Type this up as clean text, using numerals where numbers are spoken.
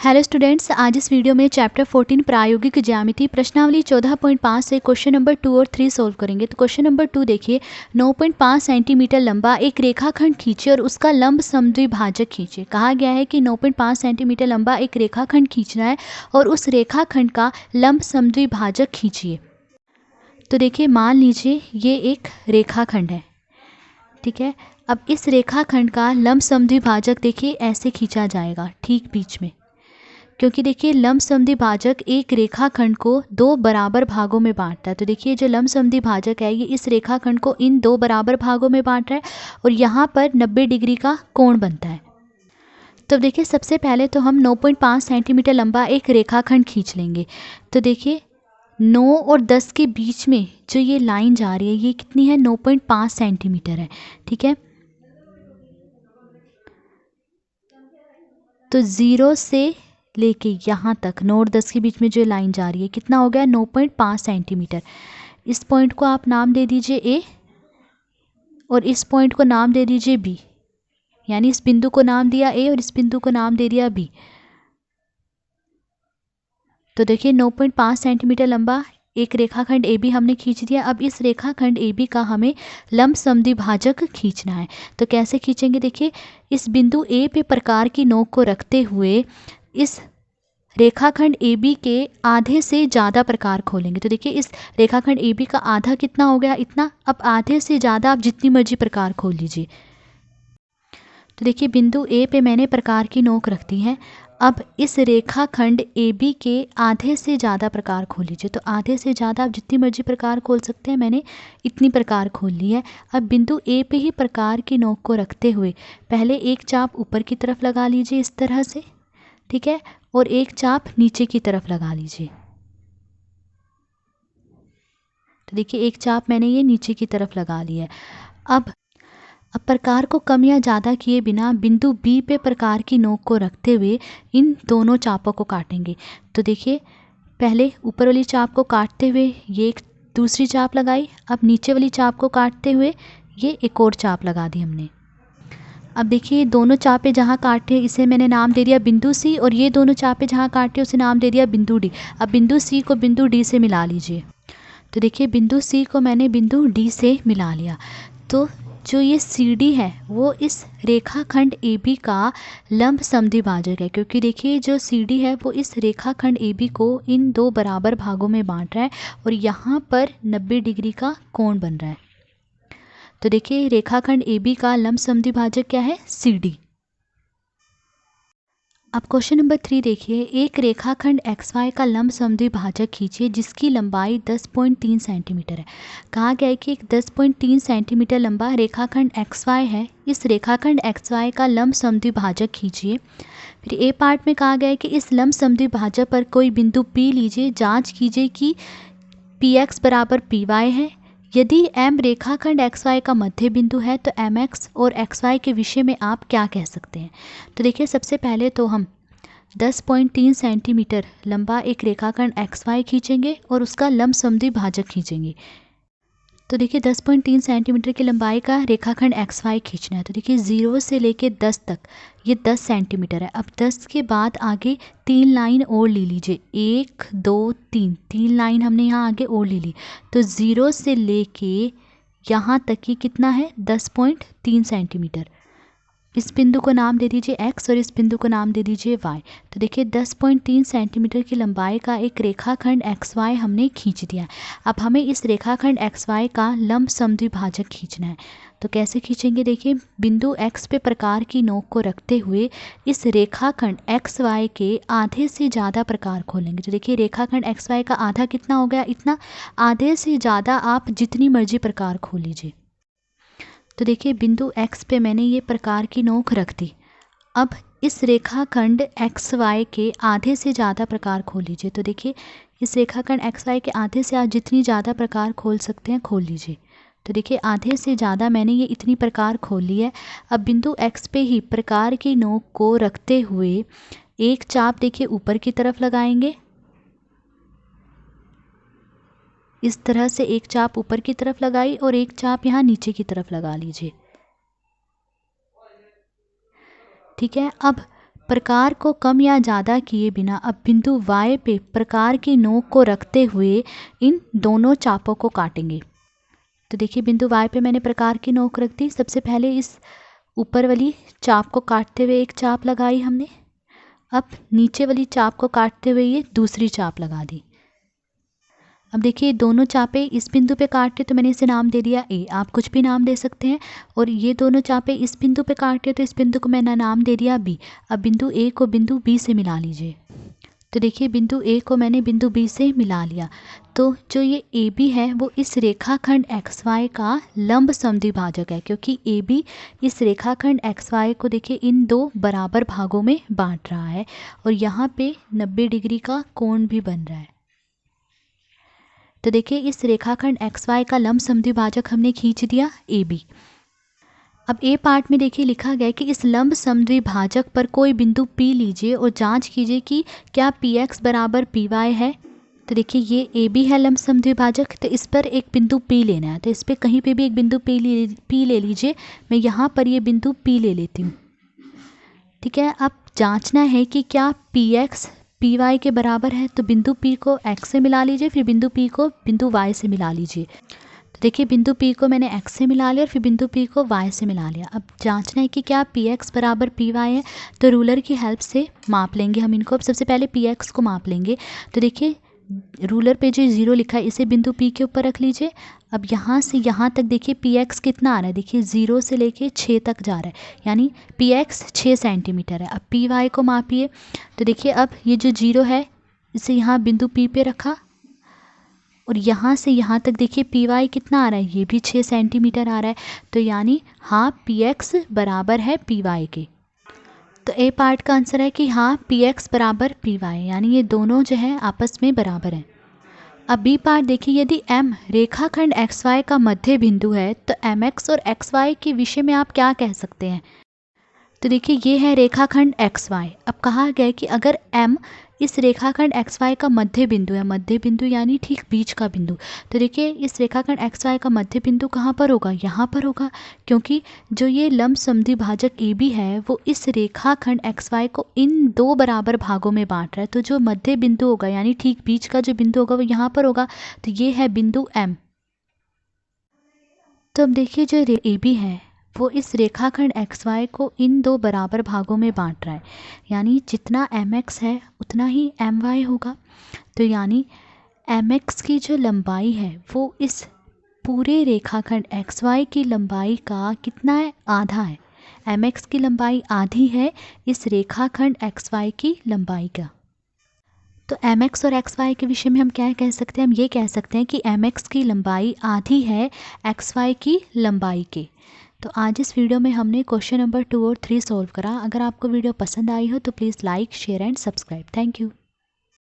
Hello students, आज इस video में चैप्टर 14 प्रायोगिक ज्यामिति प्रश्नावली 14.5 से क्वेश्चन नंबर 2 और 3 सोल्व करेंगे। तो क्वेश्चन नंबर 2 देखिए, 9.5 सेंटीमीटर लंबा एक रेखाखंड खींचे और उसका लंब समद्विभाजक खींचे। कहा गया है कि 9.5 सेंटीमीटर लंबा एक रेखाखंड खींचना है और उस रेखाखंड का लंब समद्विभाजक खींचिए। तो देखिए, मान लीजिए ये एक रेखाखंड है, ठीक है। अब इस रेखाखंड का लंब समद्विभाजक देखिए ऐसे खींचा जाएगा, ठीक बीच में, क्योंकि देखिए लंब समद्विभाजक एक रेखाखंड को दो बराबर भागों में बांटता है। तो देखिए जो लंब समद्विभाजक है ये इस रेखाखंड को इन दो बराबर भागों में बांट रहा है और यहाँ पर 90 डिग्री का कोण बनता है। तो देखिए सबसे पहले तो हम 9.5 सेंटीमीटर लंबा एक रेखाखंड खींच लेंगे। तो देखिए 9 और 10 के बीच में जो ये लाइन जा रही है ये कितनी है, 9.5 सेंटीमीटर है, ठीक है। तो 0 से लेके यहाँ तक 9 और 10 के बीच में जो लाइन जा रही है कितना हो गया, 9.5 सेंटीमीटर। इस पॉइंट को आप नाम दे दीजिए ए और इस पॉइंट को नाम दे दीजिए बी, यानी इस बिंदु को नाम दिया ए और इस बिंदु को नाम दे दिया बी। तो देखिए 9.5 सेंटीमीटर लंबा एक रेखाखंड ए बी हमने खींच दिया। अब इस रेखाखंड ए बी का हमें लंब समद्विभाजक खींचना है। तो कैसे खींचेंगे, देखिए इस बिंदु ए पे प्रकार की नोक को रखते हुए इस रेखाखंड ए बी के आधे से ज़्यादा प्रकार खोलेंगे। तो देखिए इस रेखाखंड ए बी का आधा कितना हो गया, इतना। अब आधे से ज़्यादा आप जितनी मर्जी प्रकार खोल लीजिए। तो देखिए बिंदु ए पे मैंने प्रकार की नोक रख दी है। अब इस रेखाखंड ए बी के आधे से ज़्यादा प्रकार खोल लीजिए। तो आधे से ज़्यादा आप जितनी मर्जी प्रकार खोल सकते हैं, मैंने इतनी प्रकार खोल ली है। अब बिंदु ए पे ही प्रकार की नोक को रखते हुए पहले एक चाप ऊपर की तरफ लगा लीजिए इस तरह से, ठीक है, और एक चाप नीचे की तरफ लगा लीजिए। तो देखिए एक चाप मैंने ये नीचे की तरफ लगा ली है। अब प्रकार को कम या ज़्यादा किए बिना बिंदु बी पे प्रकार की नोक को रखते हुए इन दोनों चापों को काटेंगे। तो देखिए पहले ऊपर वाली चाप को काटते हुए ये एक दूसरी चाप लगाई। अब नीचे वाली चाप को काटते हुए ये एक और चाप लगा दी हमने। अब देखिए दोनों चापे जहाँ काटे इसे मैंने नाम दे दिया बिंदु सी और ये दोनों चापे जहाँ काटे उसे नाम दे दिया बिंदु डी। अब बिंदु सी को बिंदु डी से मिला लीजिए। तो देखिए बिंदु सी को मैंने बिंदु डी से मिला लिया। तो जो ये सी डी है वो इस रेखाखंड ए बी का लंब समद्विभाजक है, क्योंकि देखिए जो सी डी है वो इस रेखाखंड ए बी को इन दो बराबर भागों में बांट रहा है और यहाँ पर 90 डिग्री का कोण बन रहा है। तो देखिए रेखाखंड ए बी का लंब समद्विभाजक क्या है, सी डी। अब क्वेश्चन नंबर 3 देखिए, एक रेखाखंड एक्स वाई का लंब समद्विभाजक खींचिए जिसकी लंबाई 10.3 सेंटीमीटर है। कहा गया है कि एक 10.3 सेंटीमीटर लंबा रेखाखंड एक्स वाई है, इस रेखाखंड एक्स वाई का लंब समद्विभाजक खींचिए। फिर ए पार्ट में कहा गया है कि इस लंब समद्विभाजक पर कोई बिंदु पी लीजिए, जांच कीजिए कि पी एक्स बराबर पी वाई है। यदि एम रेखाखंड एक्स वाई का मध्य बिंदु है तो एम एक्स और एक्स वाई के विषय में आप क्या कह सकते हैं। तो देखिए सबसे पहले तो हम 10.3 सेंटीमीटर लंबा एक रेखाखंड एक्स वाई खींचेंगे और उसका लंब समद्विभाजक खींचेंगे। तो देखिए 10.3 सेंटीमीटर की लंबाई का रेखाखंड एक्स वाई खींचना है। तो देखिए 0 से लेके 10 तक ये 10 सेंटीमीटर है। अब 10 के बाद आगे 3 लाइन और ले लीजिए, 1 2 3, 3 लाइन हमने यहाँ आगे और ले ली। तो 0 से लेके यहाँ तक की कितना है, 10.3 सेंटीमीटर। इस बिंदु को नाम दे दीजिए x और इस बिंदु को नाम दे दीजिए y। तो देखिए 10.3 सेंटीमीटर की लंबाई का एक रेखाखंड एक्स वाई हमने खींच दिया। अब हमें इस रेखाखंड एक्स वाई का लंब समद्विभाजक खींचना है। तो कैसे खींचेंगे, देखिए बिंदु x पे प्रकार की नोक को रखते हुए इस रेखाखंड एक्स वाई के आधे से ज़्यादा प्रकार खोलेंगे। तो देखिए रेखाखंड एक्स वाई का आधा कितना हो गया, इतना। आधे से ज़्यादा आप जितनी मर्जी प्रकार खोल लीजिए। तो देखिए बिंदु x पे मैंने ये प्रकार की नोक रख दी। अब इस रेखाखंड एक्स वाई के आधे से ज़्यादा प्रकार खोल लीजिए। तो देखिए इस रेखाखंड एक्स वाई के आधे से आप जितनी ज़्यादा प्रकार खोल सकते हैं खोल लीजिए। तो देखिए आधे से ज़्यादा मैंने ये इतनी प्रकार खोल ली है। अब बिंदु x पे ही प्रकार की नोक को रखते हुए एक चाप देखिए ऊपर की तरफ लगाएंगे, इस तरह से एक चाप ऊपर की तरफ लगाई और एक चाप यहाँ नीचे की तरफ लगा लीजिए, ठीक है। अब प्रकार को कम या ज़्यादा किए बिना अब बिंदु Y पे प्रकार की नोक को रखते हुए इन दोनों चापों को काटेंगे। तो देखिए बिंदु Y पे मैंने प्रकार की नोक रख दी। सबसे पहले इस ऊपर वाली चाप को काटते हुए एक चाप लगाई हमने। अब नीचे वाली चाप को काटते हुए ये दूसरी चाप लगा दी। अब देखिए दोनों चापें इस बिंदु पे काट रहे तो मैंने इसे नाम दे दिया ए। आप कुछ भी नाम दे सकते हैं। और ये दोनों चापें इस बिंदु पे काट रहे तो इस बिंदु को मैंने नाम दे दिया बी। अब बिंदु ए को बिंदु बी से मिला लीजिए। तो देखिए बिंदु ए को मैंने बिंदु बी से मिला लिया। तो जो ये ए बी है वो इस रेखाखंड एक्स वाई का लंब समद्विभाजक है, क्योंकि ए बी इस रेखाखंड एक्स वाई को देखिए इन दो बराबर भागों में बांट रहा है और यहाँ पे 90 डिग्री का कोण भी बन रहा है। तो देखिए इस रेखाखंड एक्स वाई का लंब समद्विभाजक हमने खींच दिया ए बी। अब ए पार्ट में देखिए लिखा गया है कि इस लंब समद्विभाजक पर कोई बिंदु P लीजिए और जांच कीजिए कि क्या Px बराबर Py है। तो देखिए ये ए बी है लंब समद्विभाजक, तो इस पर एक बिंदु P लेना है। तो इस पर कहीं पे भी एक बिंदु P ले लीजिए। मैं यहाँ पर ये बिंदु P ले लेती हूँ। ठीक है, अब जांचना है कि क्या Px Py के बराबर है। तो बिंदु P को x से मिला लीजिए, फिर बिंदु P को बिंदु y से मिला लीजिए। तो देखिए बिंदु P को मैंने x से मिला लिया और फिर बिंदु P को y से मिला लिया। अब जांचना है कि क्या Px बराबर Py है। तो रूलर की हेल्प से माप लेंगे हम इनको। अब सबसे पहले Px को माप लेंगे। तो देखिए रूलर पे जो 0 लिखा है इसे बिंदु P के ऊपर रख लीजिए। अब यहाँ से यहाँ तक देखिए Px कितना आ रहा है। देखिए 0 से लेके 6 तक जा रहा है, यानी Px 6 सेंटीमीटर है। अब Py को मापिए। तो देखिए अब ये जो 0 है इसे यहाँ बिंदु P पे रखा और यहाँ से यहाँ तक देखिए Py कितना आ रहा है, ये भी 6 सेंटीमीटर आ रहा है। तो यानी हाँ Px बराबर है Py के। तो ए पार्ट का आंसर है कि हाँ Px बराबर Py, यानी ये दोनों जो है आपस में बराबर हैं। अब बी पार्ट देखिए, यदि m रेखाखंड xy का मध्य बिंदु है तो mx और xy के विषय में आप क्या कह सकते हैं। तो देखिए ये है रेखाखंड xy। अब कहा गया है कि अगर m इस रेखाखंड xy का मध्य बिंदु है, मध्य बिंदु यानी ठीक बीच का बिंदु। तो देखिए इस रेखाखंड xy का मध्य बिंदु कहाँ पर होगा, यहाँ पर होगा, क्योंकि जो ये लंब समद्विभाजक AB है वो इस रेखाखंड xy को इन दो बराबर भागों में बांट रहा है। तो जो मध्य बिंदु होगा यानी ठीक बीच का जो बिंदु होगा वो यहाँ पर होगा। तो ये है बिंदु M। तो अब देखिए जो AB है वो इस रेखाखंड xy को इन दो बराबर भागों में बांट रहा है, यानी जितना mx है उतना ही my होगा। तो यानी mx की जो लंबाई है वो इस पूरे रेखाखंड xy की लंबाई का कितना है, आधा है। mx की लंबाई आधी है इस रेखाखंड xy की लंबाई का। तो mx और xy के विषय में हम क्या कह सकते हैं, हम ये कह सकते हैं कि mx की लंबाई आधी है xy की लंबाई के। तो आज इस वीडियो में हमने क्वेश्चन नंबर 2 और 3 सॉल्व करा। अगर आपको वीडियो पसंद आई हो तो please like, share and subscribe. Thank you.